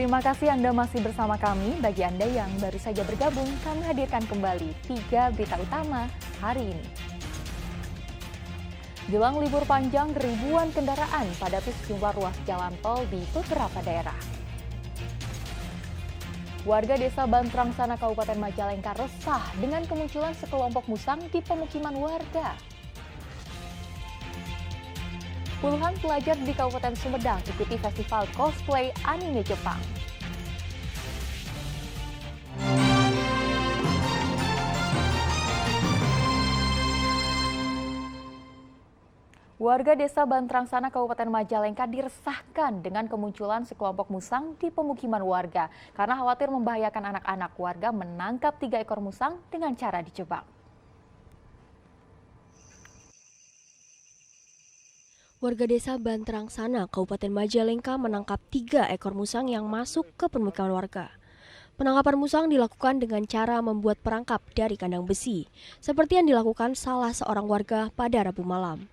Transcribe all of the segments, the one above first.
Terima kasih Anda masih bersama kami. Bagi Anda yang baru saja bergabung, kami hadirkan kembali 3 berita utama hari ini. Jelang libur panjang, ribuan kendaraan padati sejumlah ruas jalan tol di beberapa daerah. Warga desa Bantrangsana, Kabupaten Majalengka resah dengan kemunculan sekelompok musang di pemukiman warga. Puluhan pelajar di Kabupaten Sumedang ikuti festival cosplay anime Jepang. Warga desa Bantrangsana, Kabupaten Majalengka diresahkan dengan kemunculan sekelompok musang di pemukiman warga. Karena khawatir membahayakan anak-anak, warga menangkap 3 ekor musang dengan cara dijebak. Warga desa Bantrangsana, Kabupaten Majalengka menangkap 3 ekor musang yang masuk ke permukiman warga. Penangkapan musang dilakukan dengan cara membuat perangkap dari kandang besi, seperti yang dilakukan salah seorang warga pada Rabu malam.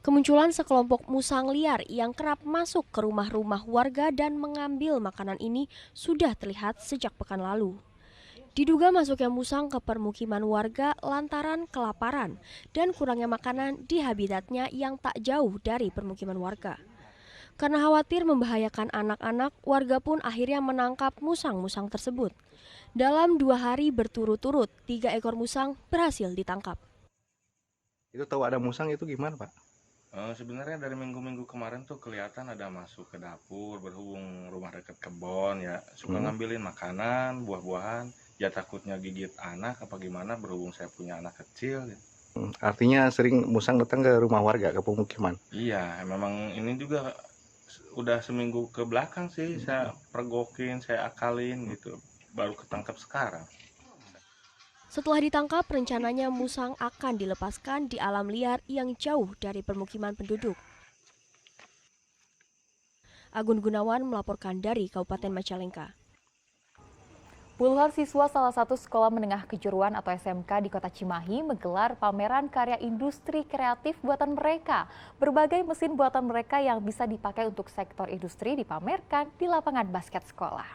Kemunculan sekelompok musang liar yang kerap masuk ke rumah-rumah warga dan mengambil makanan ini sudah terlihat sejak pekan lalu. Diduga masuknya musang ke permukiman warga lantaran kelaparan dan kurangnya makanan di habitatnya yang tak jauh dari permukiman warga. Karena khawatir membahayakan anak-anak, warga pun akhirnya menangkap musang-musang tersebut. Dalam 2 hari berturut-turut, 3 ekor musang berhasil ditangkap. Itu tahu ada musang itu gimana, Pak? Sebenarnya dari minggu-minggu kemarin tuh kelihatan ada masuk ke dapur, berhubung rumah dekat kebon ya, suka ngambilin makanan, buah-buahan, ya takutnya gigit anak apa gimana, berhubung saya punya anak kecil. Gitu. Artinya sering musang datang ke rumah warga, ke pemukiman? Iya, memang ini juga udah seminggu ke belakang sih, saya pergokin, saya akalin gitu, baru ketangkap sekarang. Setelah ditangkap, rencananya musang akan dilepaskan di alam liar yang jauh dari permukiman penduduk. Agun Gunawan melaporkan dari Kabupaten Majalengka. Puluhan siswa salah satu sekolah menengah kejuruan atau SMK di Kota Cimahi menggelar pameran karya industri kreatif buatan mereka. Berbagai mesin buatan mereka yang bisa dipakai untuk sektor industri dipamerkan di lapangan basket sekolah.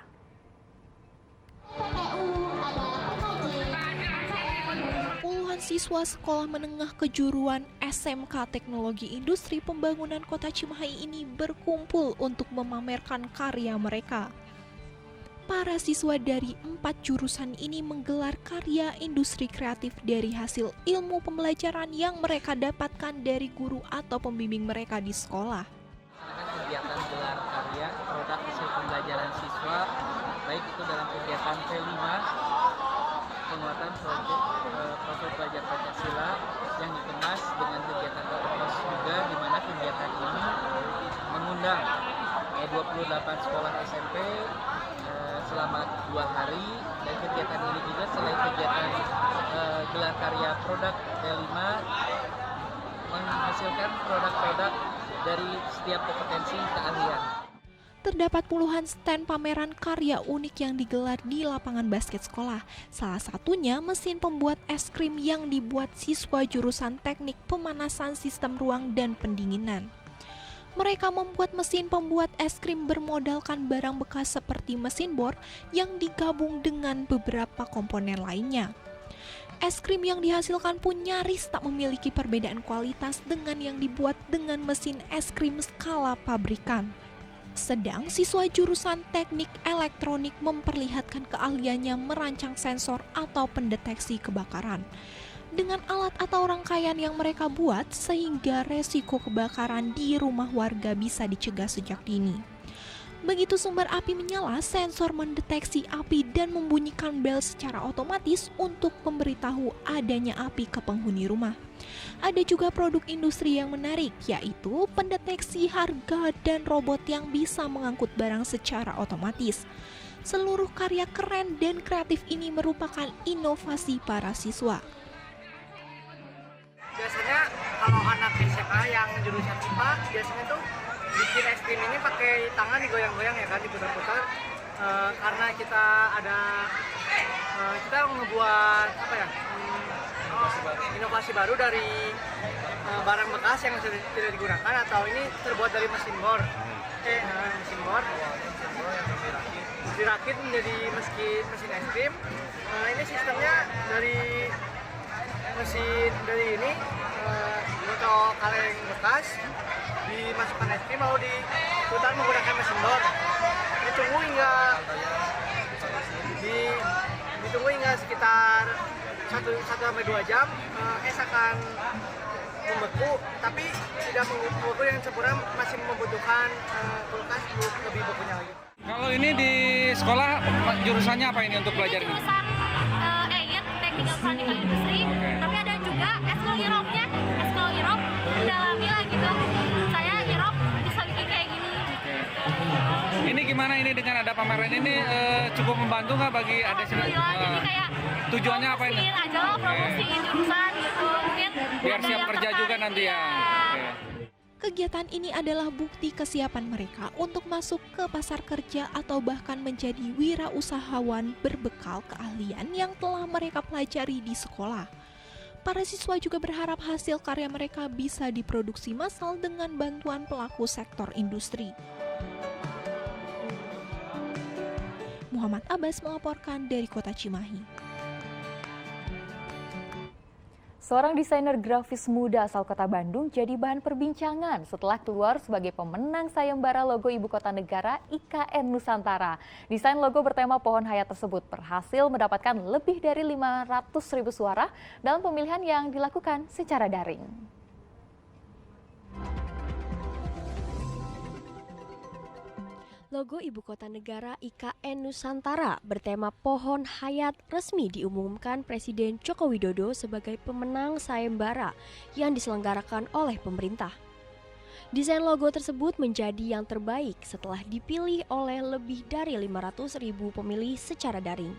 Puluhan siswa sekolah menengah kejuruan SMK Teknologi Industri Pembangunan Kota Cimahi ini berkumpul untuk memamerkan karya mereka. Para siswa dari 4 jurusan ini menggelar karya industri kreatif dari hasil ilmu pembelajaran yang mereka dapatkan dari guru atau pembimbing mereka di sekolah. Kegiatan gelar karya produk hasil pembelajaran siswa, baik itu dalam kegiatan P5, penguatan profil pelajar Pancasila yang dikemas dengan kegiatan Kepos juga, di mana kegiatan ini mengundang 28 sekolah SMP selama 2 hari, dan kegiatan ini juga selain kegiatan gelar karya produk P5 menghasilkan produk-produk dari setiap kompetensi keahlian. Terdapat puluhan stand pameran karya unik yang digelar di lapangan basket sekolah. Salah satunya mesin pembuat es krim yang dibuat siswa jurusan teknik pemanasan sistem ruang dan pendinginan. Mereka membuat mesin pembuat es krim bermodalkan barang bekas seperti mesin bor yang digabung dengan beberapa komponen lainnya. Es krim yang dihasilkan pun nyaris tak memiliki perbedaan kualitas dengan yang dibuat dengan mesin es krim skala pabrikan. Sedang siswa jurusan teknik elektronik memperlihatkan keahliannya merancang sensor atau pendeteksi kebakaran. Dengan alat atau rangkaian yang mereka buat, sehingga resiko kebakaran di rumah warga bisa dicegah sejak dini. Begitu sumber api menyala, sensor mendeteksi api dan membunyikan bel secara otomatis untuk memberitahu adanya api ke penghuni rumah. Ada juga produk industri yang menarik, yaitu pendeteksi harga dan robot yang bisa mengangkut barang secara otomatis. Seluruh karya keren dan kreatif ini merupakan inovasi para siswa. Biasanya kalau anak SMA yang jurusan IPA, biasanya tuh bikin es krim ini pakai tangan digoyang-goyang ya kan, diputar-putar. Karena kita ngebuat inovasi baru dari barang bekas yang sudah tidak digunakan, atau ini terbuat dari mesin bor. mesin bor dirakit menjadi mesin es krim. Ini sistemnya dari mesin ini botol kaleng bekas dimasukkan es krim lalu diputar menggunakan mesin bor. Ditunggu hingga sekitar 1-2 jam. Es akan membeku, tapi tidak membeku yang sempurna, masih membutuhkan kulkas untuk lebih bekunya lagi. Kalau ini di sekolah jurusannya apa ini untuk belajar ini? Jurusan EIT, Teknik Elektronika Industri, tapi ada juga eskul Europe-nya, eskul Europe mendalami lah gitu. Saya Europe bisa bikin kayak gini. Ini gimana ini dengan ada pameran ini cukup membantu nggak bagi ada Alhamdulillah, jadi kayak tujuannya apa ini? promosiin aja loh, promosiin jurusan gitu. Mungkin Biar ada siap yang kerja tertarik, juga nanti ya. Oke. Kegiatan ini adalah bukti kesiapan mereka untuk masuk ke pasar kerja atau bahkan menjadi wirausahawan berbekal keahlian yang telah mereka pelajari di sekolah. Para siswa juga berharap hasil karya mereka bisa diproduksi massal dengan bantuan pelaku sektor industri. Muhammad Abbas melaporkan dari Kota Cimahi. Seorang desainer grafis muda asal Kota Bandung jadi bahan perbincangan setelah keluar sebagai pemenang sayembara logo Ibu Kota Negara IKN Nusantara. Desain logo bertema pohon hayat tersebut berhasil mendapatkan lebih dari 500.000 suara dalam pemilihan yang dilakukan secara daring. Logo Ibu Kota Negara IKN Nusantara bertema pohon hayat resmi diumumkan Presiden Joko Widodo sebagai pemenang sayembara yang diselenggarakan oleh pemerintah. Desain logo tersebut menjadi yang terbaik setelah dipilih oleh lebih dari 500.000 pemilih secara daring.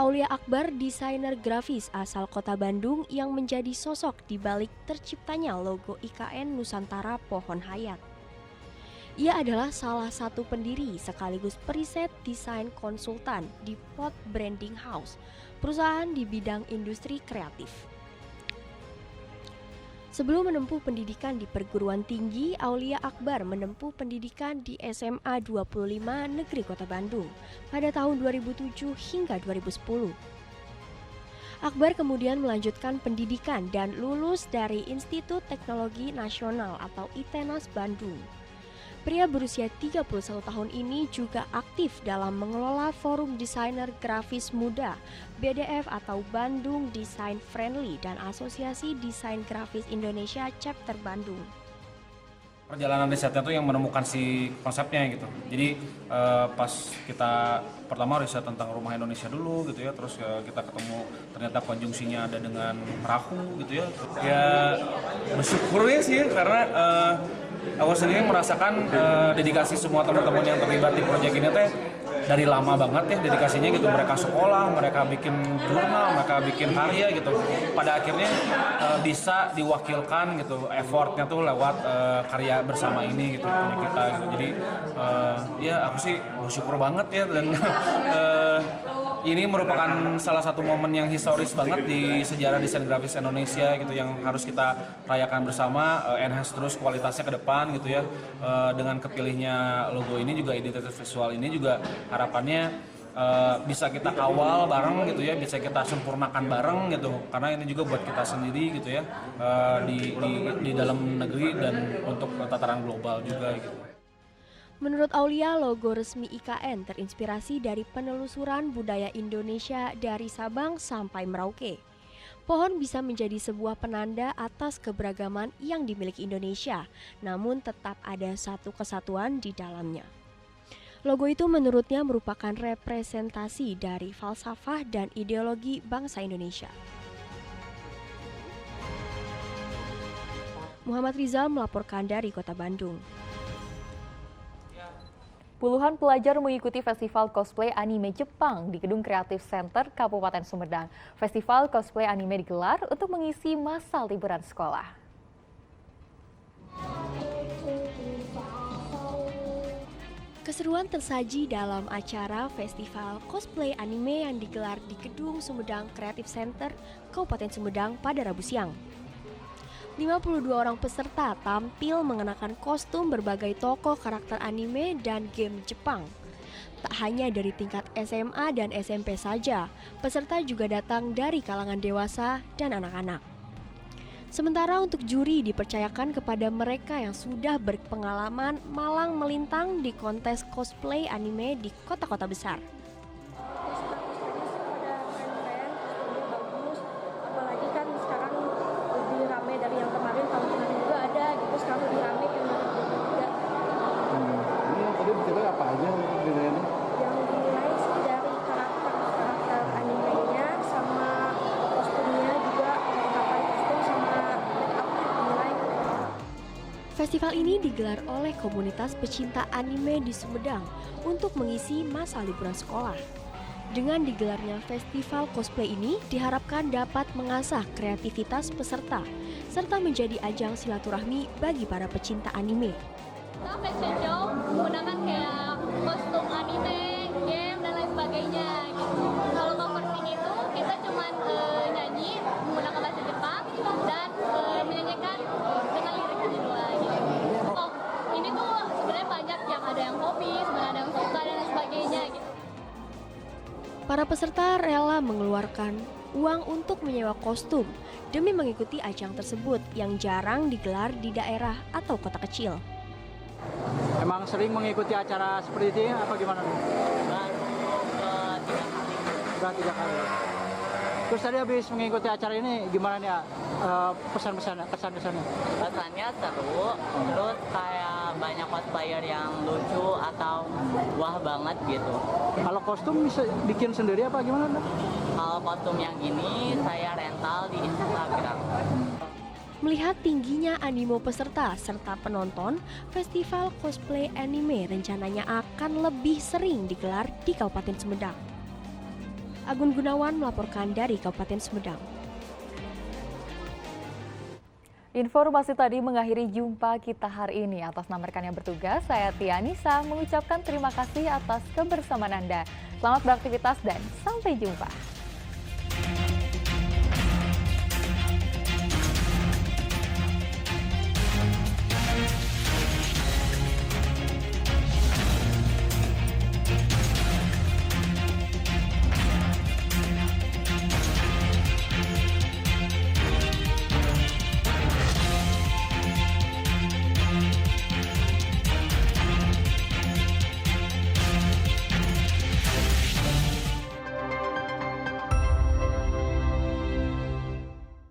Aulia Akbar, desainer grafis asal Kota Bandung yang menjadi sosok di balik terciptanya logo IKN Nusantara Pohon Hayat. Ia adalah salah satu pendiri sekaligus periset desain konsultan di Pot Branding House, perusahaan di bidang industri kreatif. Sebelum menempuh pendidikan di perguruan tinggi, Aulia Akbar menempuh pendidikan di SMA 25 Negeri Kota Bandung pada tahun 2007 hingga 2010. Akbar kemudian melanjutkan pendidikan dan lulus dari Institut Teknologi Nasional atau ITENAS Bandung. Pria berusia 31 tahun ini juga aktif dalam mengelola Forum Desainer Grafis Muda, BDF atau Bandung Design Friendly dan Asosiasi Desain Grafis Indonesia Chapter Bandung. Perjalanan risetnya tuh yang menemukan si konsepnya gitu. Jadi pas kita pertama riset tentang rumah Indonesia dulu gitu ya, terus kita ketemu ternyata konjungsinya ada dengan perahu gitu ya. Ya bersyukur ya sih karena aku sendiri merasakan dedikasi semua teman-teman yang terlibat di proyek ini teh dari lama banget ya dedikasinya gitu. Mereka sekolah, mereka bikin jurnal, mereka bikin karya gitu. Pada akhirnya bisa diwakilkan gitu effortnya tuh lewat karya bersama ini gitu punya kita gitu. Jadi ya aku sih bersyukur banget ya dan ini merupakan salah satu momen yang historis banget di sejarah desain grafis Indonesia gitu yang harus kita rayakan bersama, enhance terus kualitasnya ke depan gitu ya. Dengan kepilihnya logo ini juga identitas visual ini juga harapannya bisa kita kawal bareng gitu ya, bisa kita sempurnakan bareng gitu karena ini juga buat kita sendiri gitu ya di dalam negeri dan untuk tataran global juga gitu. Menurut Aulia, logo resmi IKN terinspirasi dari penelusuran budaya Indonesia dari Sabang sampai Merauke. Pohon bisa menjadi sebuah penanda atas keberagaman yang dimiliki Indonesia, namun tetap ada satu kesatuan di dalamnya. Logo itu menurutnya merupakan representasi dari falsafah dan ideologi bangsa Indonesia. Muhammad Rizal melaporkan dari Kota Bandung. Puluhan pelajar mengikuti festival cosplay anime Jepang di Gedung Kreatif Center Kabupaten Sumedang. Festival cosplay anime digelar untuk mengisi masa liburan sekolah. Keseruan tersaji dalam acara festival cosplay anime yang digelar di Gedung Sumedang Kreatif Center Kabupaten Sumedang pada Rabu siang. 52 orang peserta tampil mengenakan kostum berbagai tokoh karakter anime dan game Jepang. Tak hanya dari tingkat SMA dan SMP saja, peserta juga datang dari kalangan dewasa dan anak-anak. Sementara untuk juri dipercayakan kepada mereka yang sudah berpengalaman malang melintang di kontes cosplay anime di kota-kota besar. Apalagi kan sekarang lebih ramai dari yang kemarin, tahun-tahun juga ada gitu, sekarang lebih ramai kan juga. Ini yang tadi detailnya apa aja dinilainya? Yang dinilai sih dari karakter animenya sama kostumnya juga, kelengkapan kostum sama make up dinilai. Festival ini digelar oleh komunitas pecinta anime di Sumedang untuk mengisi masa liburan sekolah. Dengan digelarnya festival cosplay ini diharapkan dapat mengasah kreativitas peserta serta menjadi ajang silaturahmi bagi para pecinta anime. Kita fashion show menggunakan kayak kostum anime, game, dan lain sebagainya gitu. Kalau cover itu kita cuman nyanyi menggunakan bahasa Jepang dan menyanyikan dengan liriknya dua gitu. Oh, ini tuh sebenarnya banyak yang ada yang hobi, sebenarnya ada yang suka dan lain sebagainya gitu. Para peserta rela mengeluarkan uang untuk menyewa kostum demi mengikuti ajang tersebut yang jarang digelar di daerah atau kota kecil. Emang sering mengikuti acara seperti ini apa gimana? Baru 3 kali. Udah 3 kali. Terus tadi habis mengikuti acara ini gimana nih pesan-pesannya, kesan-kesannya? Pesannya seru, terus kayak banyak cosplayer yang lucu atau wah banget gitu. Kalau kostum bisa bikin sendiri apa gimana? Kalau kostum yang gini saya rental di Instagram. Melihat tingginya animo peserta serta penonton, festival cosplay anime rencananya akan lebih sering digelar di Kabupaten Sumedang. Agun Gunawan melaporkan dari Kabupaten Sumedang. Informasi tadi mengakhiri jumpa kita hari ini. Atas nama rekan yang bertugas, saya Tia Nisa mengucapkan terima kasih atas kebersamaan Anda. Selamat beraktivitas dan sampai jumpa.